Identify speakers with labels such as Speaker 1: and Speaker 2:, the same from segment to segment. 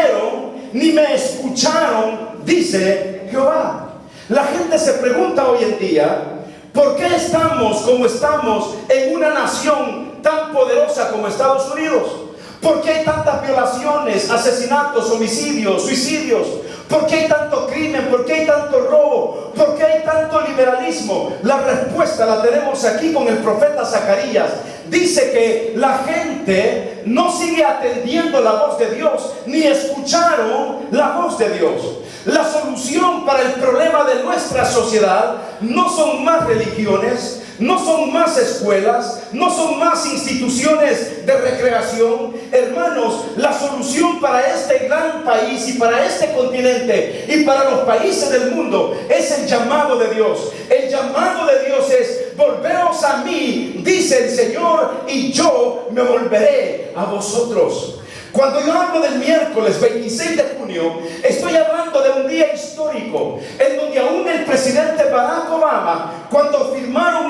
Speaker 1: atendieron ni me escucharon, dice Jehová. La gente se pregunta hoy en día, ¿por qué estamos como estamos en una nación tan poderosa como Estados Unidos? ¿Por qué hay tantas violaciones, asesinatos, homicidios, suicidios? ¿Por qué hay tanto crimen? ¿Por qué hay tanto robo? ¿Por qué hay tanto liberalismo? La respuesta la tenemos aquí con el profeta Zacarías. Dice que la gente no sigue atendiendo la voz de Dios, ni escucharon la voz de Dios. La solución para el problema de nuestra sociedad no son más religiones, no son más escuelas, no son más instituciones de recreación. Hermanos, la solución para este gran país y para este continente y para los países del mundo es el llamado de Dios. El llamado de Dios es: volveos a mí, dice el Señor, y yo me volveré a vosotros. Cuando yo hablo del miércoles 26 de junio, estoy hablando de un día histórico en donde aún el presidente Barack Obama, cuando firmaron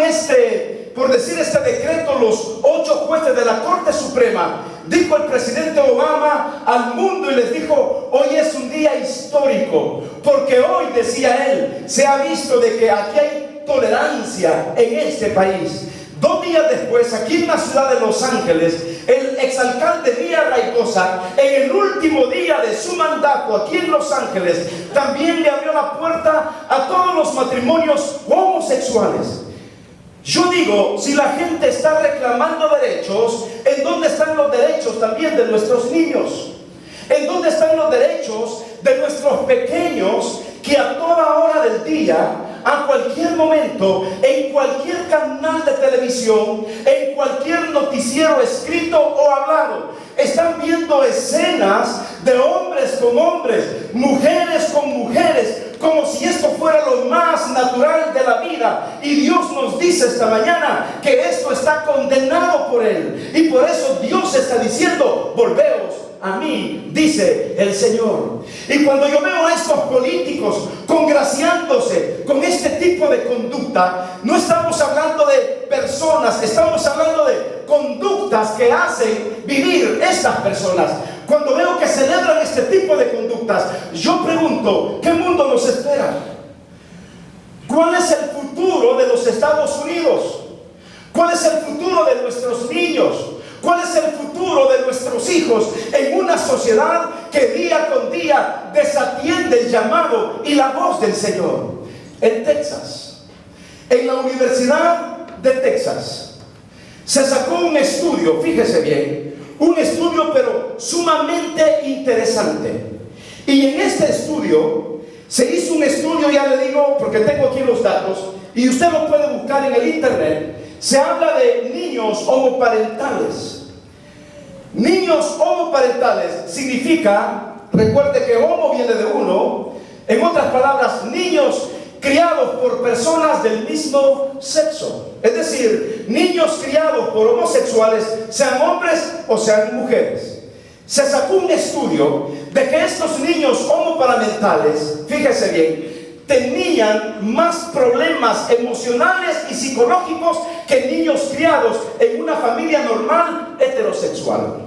Speaker 1: por decir este decreto, los 8 jueces de la Corte Suprema, dijo el presidente Obama al mundo y les dijo: hoy es un día histórico, porque hoy, decía él, se ha visto de que aquí hay tolerancia en este país. 2 días después, aquí en la ciudad de Los Ángeles, el exalcalde Díaz Raigosa, en el último día de su mandato aquí en Los Ángeles, también le abrió la puerta a todos los matrimonios homosexuales. Yo digo, si la gente está reclamando derechos, ¿en dónde están los derechos también de nuestros niños? ¿En dónde están los derechos de nuestros pequeños que a toda hora del día, a cualquier momento, en cualquier canal de televisión, en cualquier noticiero escrito o hablado, están viendo escenas de hombres con hombres, mujeres con mujeres, como si esto fuera lo más natural de la vida? Y Dios nos dice esta mañana que esto está condenado por Él, y por eso Dios está diciendo: volveos a mí, dice el Señor. Y cuando yo veo a estos políticos congraciándose con este tipo de conducta, no estamos hablando de personas, estamos hablando de conductas que hacen vivir estas personas. Cuando veo que celebran este tipo de conductas, yo pregunto: ¿qué mundo nos espera? ¿Cuál es el futuro de los Estados Unidos? ¿Cuál es el futuro de nuestros niños? ¿Cuál es el futuro de nuestros hijos en una sociedad que día con día desatiende el llamado y la voz del Señor? En Texas, en la Universidad de Texas, se sacó un estudio, fíjese bien, un estudio pero sumamente interesante. Y en este estudio se hizo un estudio, ya le digo porque tengo aquí los datos y usted lo puede buscar en el internet. Se habla de niños homoparentales. Niños homoparentales significa, recuerde que homo viene de uno, en otras palabras, niños criados por personas del mismo sexo. Es decir, niños criados por homosexuales, sean hombres o sean mujeres. Se sacó un estudio de que estos niños homoparentales, fíjese bien, tenían más problemas emocionales y psicológicos que niños criados en una familia normal heterosexual.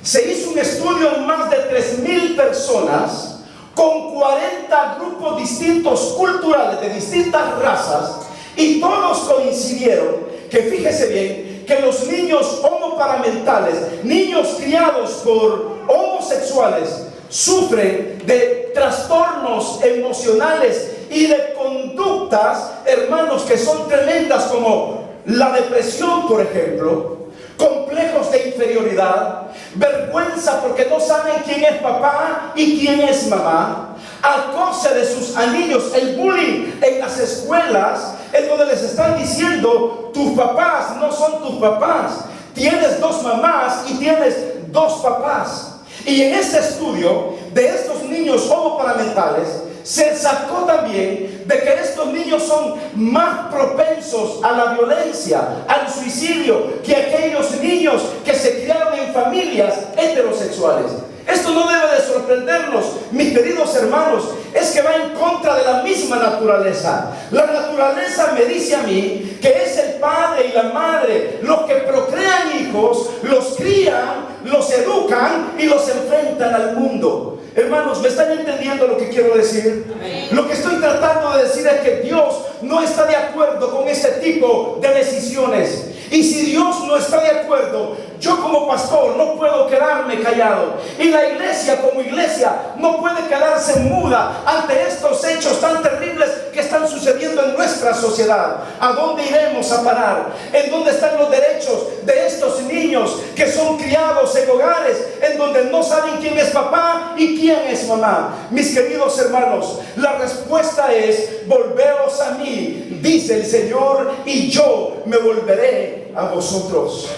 Speaker 1: Se hizo un estudio en más de 3,000 personas con 40 grupos distintos culturales de distintas razas, y todos coincidieron que, fíjese bien, que los niños homoparentales, niños criados por homosexuales, sufren de trastornos emocionales y de conductas, hermanos, que son tremendas, como la depresión, por ejemplo, complejos de inferioridad, vergüenza porque no saben quién es papá y quién es mamá, acoso de sus anillos, el bullying en las escuelas, en donde les están diciendo: tus papás no son tus papás, tienes 2 mamás y tienes 2 papás. Y en este estudio de estos niños homoparentales se sacó también de que estos niños son más propensos a la violencia, al suicidio, que aquellos niños que se criaron en familias heterosexuales. Esto no debe de sorprender sorprendernos, mis queridos hermanos, es que va en contra de la misma naturaleza. La naturaleza me dice a mí que es el padre y la madre los que procrean hijos, los crían, los educan y los enfrentan al mundo. Hermanos, ¿me están entendiendo lo que quiero decir? Amén. Lo que estoy tratando de decir es que Dios no está de acuerdo con este tipo de decisiones. Y si Dios no está de acuerdo, yo como pastor no puedo quedarme callado. Y la iglesia como iglesia no puede quedarse muda ante estos hechos tan terribles que están sucediendo en nuestra sociedad. ¿A dónde iremos a parar? ¿En dónde están los derechos de estos niños que son criados en hogares en donde no saben quién es papá y quién es mamá? Mis queridos hermanos, la respuesta es: volveos a mí, dice el Señor, y yo me volveré a vosotros.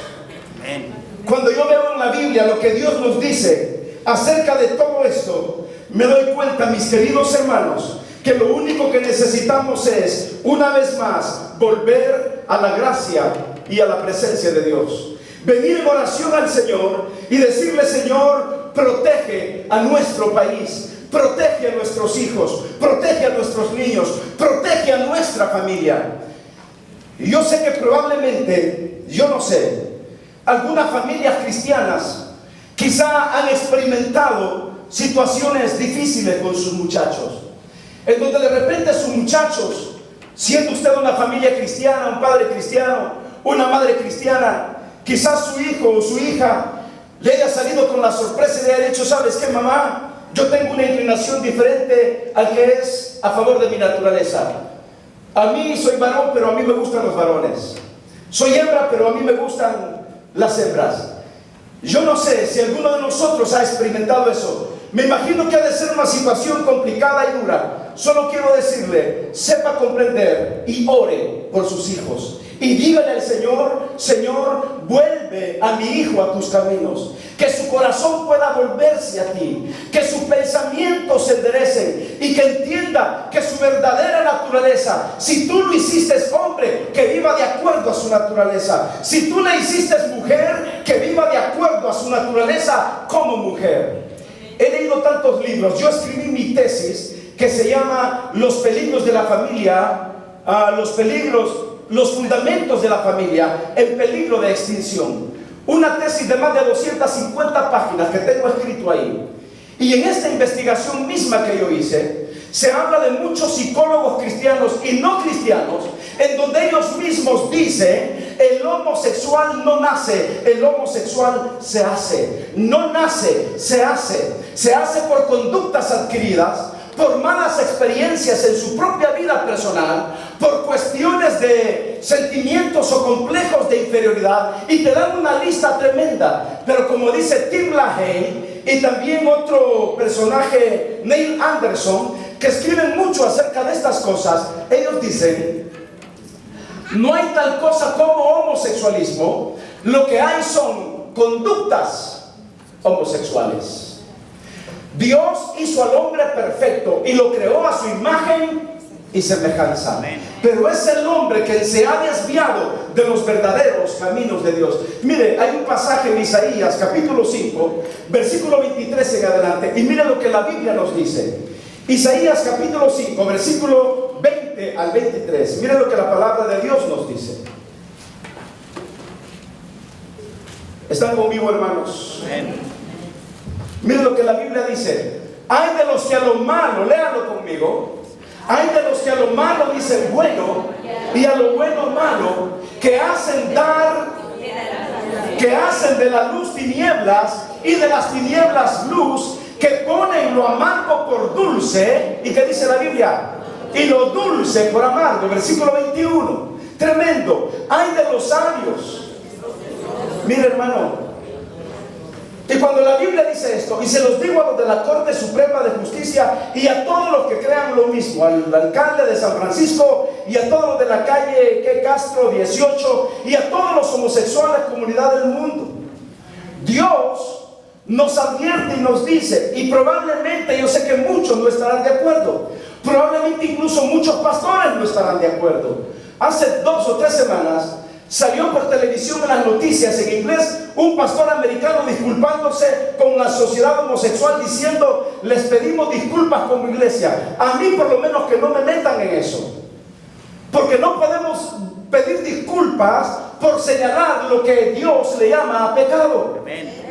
Speaker 1: Amén. Cuando yo veo en la Biblia lo que Dios nos dice acerca de todo esto, me doy cuenta, mis queridos hermanos, que lo único que necesitamos es, una vez más, volver a la gracia y a la presencia de Dios. Venir en oración al Señor y decirle: Señor, protege a nuestro país, protege a nuestros hijos, protege a nuestros niños, protege a nuestra familia. Y yo sé que probablemente, yo no sé, algunas familias cristianas quizá han experimentado situaciones difíciles con sus muchachos, en donde de repente sus muchachos, siendo usted una familia cristiana, un padre cristiano, una madre cristiana, quizás su hijo o su hija le haya salido con la sorpresa y le haya dicho: ¿sabes qué, mamá? Yo tengo una inclinación diferente al que es a favor de mi naturaleza. A mí soy varón, pero a mí me gustan los varones. Soy hembra, pero a mí me gustan las hembras. Yo no sé si alguno de nosotros ha experimentado eso. Me imagino que ha de ser una situación complicada y dura. Solo quiero decirle: sepa comprender y ore por sus hijos. Y dígale al Señor: Señor, vuelve a mi hijo a tus caminos. Que su corazón pueda volverse a ti. Que sus pensamientos se enderecen. Y que entienda que su verdadera naturaleza, si tú lo hiciste hombre, que viva de acuerdo a su naturaleza. Si tú le hiciste mujer, que viva de acuerdo a su naturaleza como mujer. He leído tantos libros. Yo escribí mi tesis que se llama Los peligros de la familia, los fundamentos de la familia en peligro de extinción. Una tesis de más de 250 páginas que tengo escrito ahí. Y en esta investigación misma que yo hice, se habla de muchos psicólogos cristianos y no cristianos, en donde ellos mismos dicen: el homosexual no nace, el homosexual se hace. No nace, se hace. Se hace por conductas adquiridas, por malas experiencias en su propia vida personal, por cuestiones de sentimientos o complejos de inferioridad, y te dan una lista tremenda. Pero como dice Tim LaHaye y también otro personaje, Neil Anderson, que escriben mucho acerca de estas cosas, ellos dicen: no hay tal cosa como homosexualismo, lo que hay son conductas homosexuales. Dios hizo al hombre perfecto y lo creó a su imagen y semejanza. Pero es el hombre que se ha desviado de los verdaderos caminos de Dios. Mire, hay un pasaje en Isaías capítulo 5, versículo 23 en adelante, y mire lo que la Biblia nos dice. Isaías capítulo 5, versículo 20 al 23. Mire lo que la palabra de Dios nos dice. ¿Están conmigo, hermanos? Amén. Miren lo que la Biblia dice: hay de los que a lo malo, léanlo conmigo, hay de los que a lo malo dicen bueno, y a lo bueno malo, que hacen de la luz tinieblas y de las tinieblas luz, que ponen lo amargo por dulce. ¿Y qué dice la Biblia? Y lo dulce por amargo. Versículo 21, tremendo. Hay de los sabios. Mire, hermano, y cuando la Biblia dice esto: y se los digo a los de la Corte Suprema de Justicia y a todos los que crean lo mismo, al alcalde de San Francisco y a todos los de la calle Castro 18 y a todos los homosexuales, comunidad del mundo, Dios nos advierte y nos dice, y probablemente, yo sé que muchos no estarán de acuerdo, probablemente incluso muchos pastores no estarán de acuerdo. Hace 2 o 3 semanas Salió por televisión en las noticias en inglés un pastor americano disculpándose con la sociedad homosexual diciendo: les pedimos disculpas como iglesia. A mí por lo menos que no me metan en eso, porque no podemos pedir disculpas por señalar lo que Dios le llama pecado.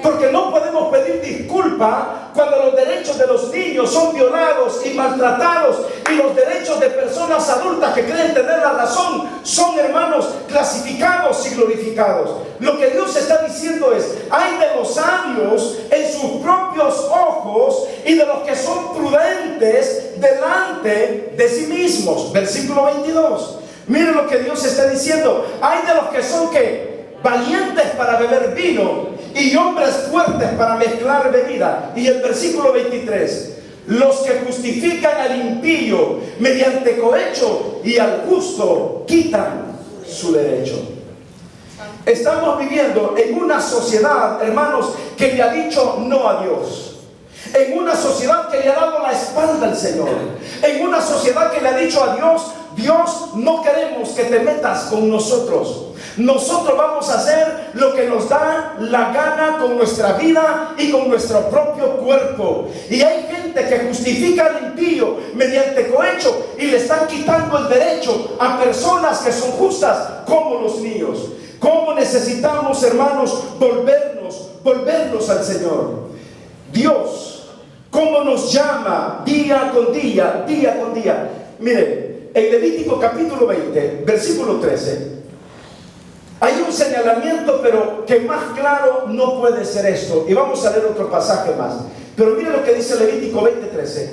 Speaker 1: Porque no podemos pedir disculpa cuando los derechos de los niños son violados y maltratados, y los derechos de personas adultas que creen tener la razón son, hermanos, clasificados y glorificados. Lo que Dios está diciendo es: hay de los sabios en sus propios ojos y de los que son prudentes delante de sí mismos. Versículo 22. Miren lo que Dios está diciendo: hay de los que son valientes para beber vino y hombres fuertes para mezclar bebida. Y el versículo 23: los que justifican al impío mediante cohecho y al justo quitan su derecho. Estamos viviendo en una sociedad, hermanos, que le ha dicho no a Dios. En una sociedad que le ha dado la espalda al Señor. En una sociedad que le ha dicho a Dios: Dios, no queremos que te metas con nosotros. Nosotros vamos a hacer lo que nos da la gana con nuestra vida y con nuestro propio cuerpo. Y hay gente que justifica al impío mediante cohecho y le están quitando el derecho a personas que son justas, como los niños. ¿Cómo necesitamos, hermanos, volvernos al Señor? Dios, ¿cómo nos llama día con día, día con día? Mire, en Levítico capítulo 20, versículo 13, hay un señalamiento, pero que más claro no puede ser esto. Y vamos a leer otro pasaje más. Pero mire lo que dice Levítico 20:13.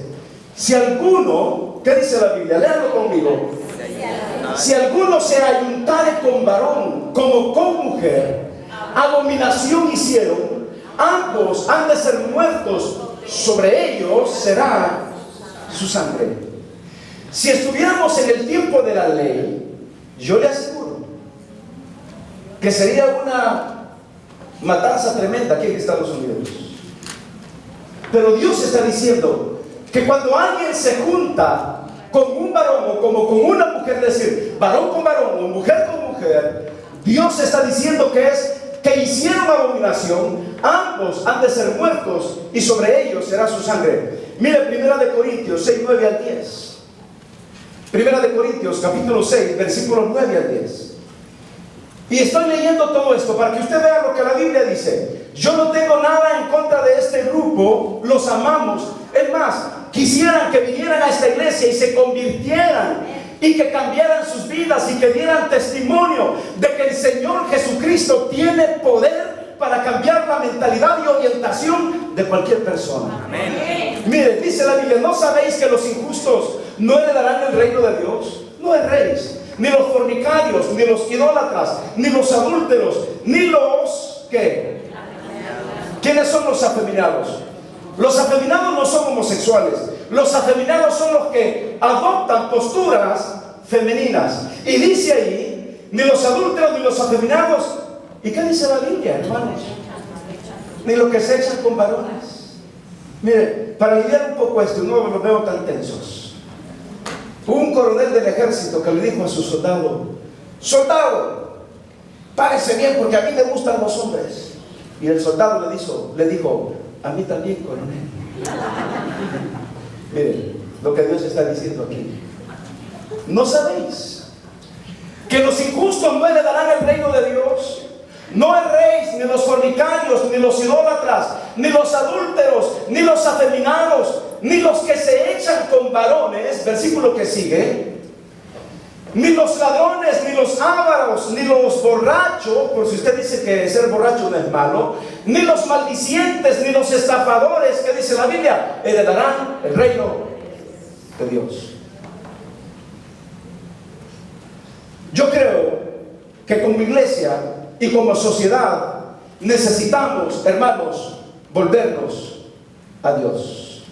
Speaker 1: Si alguno, ¿qué dice la Biblia? Léalo conmigo. Si alguno se ayuntare con varón como con mujer, abominación hicieron, ambos han de ser muertos, sobre ellos será su sangre. Si estuviéramos en el tiempo de la ley, yo le aseguro que sería una matanza tremenda aquí en Estados Unidos. Pero Dios está diciendo que cuando alguien se junta con un varón o como con una mujer, es decir, varón con varón o mujer con mujer, Dios está diciendo que hicieron abominación, ambos han de ser muertos y sobre ellos será su sangre. Mire 1 Corintios 6, 9 al 10. 1 Corintios capítulo 6, versículos 9 al 10. Y estoy leyendo todo esto para que usted vea lo que la Biblia dice. Yo no tengo nada en contra de este grupo, los amamos. Es más, quisieran que vinieran a esta iglesia y se convirtieran y que cambiaran sus vidas y que dieran testimonio de que el Señor Jesucristo tiene poder para cambiar la mentalidad y orientación de cualquier persona. Amén. Mire, dice la Biblia: ¿no sabéis que los injustos no heredarán el reino de Dios? No erréis. Ni los fornicarios, ni los idólatras, ni los adúlteros, ni los ¿qué? ¿Quiénes son los afeminados? Los afeminados no son homosexuales. Los afeminados son los que adoptan posturas femeninas. Y dice ahí: ni los adúlteros, ni los afeminados. ¿Y qué dice la Biblia, hermanos? Ni los que se echan con varones. Mire, para lidiar un poco esto, no los veo tan tensos. Hubo un coronel del ejército que le dijo a su soldado: soldado, párese bien porque a mí me gustan los hombres. Y el soldado le dijo: a mí también, coronel. Miren lo que Dios está diciendo aquí. ¿No sabéis que los injustos no heredarán el reino de Dios? No erréis, ni los fornicarios, ni los idólatras, ni los adúlteros, ni los afeminados, ni los que se echan con varones, versículo que sigue, ni los ladrones, ni los ávaros, ni los borrachos, por si usted dice que ser borracho no es malo, ni los maldicientes, ni los estafadores, que dice la Biblia, heredarán el reino de Dios. Yo creo que como iglesia y como sociedad necesitamos, hermanos, volvernos a Dios.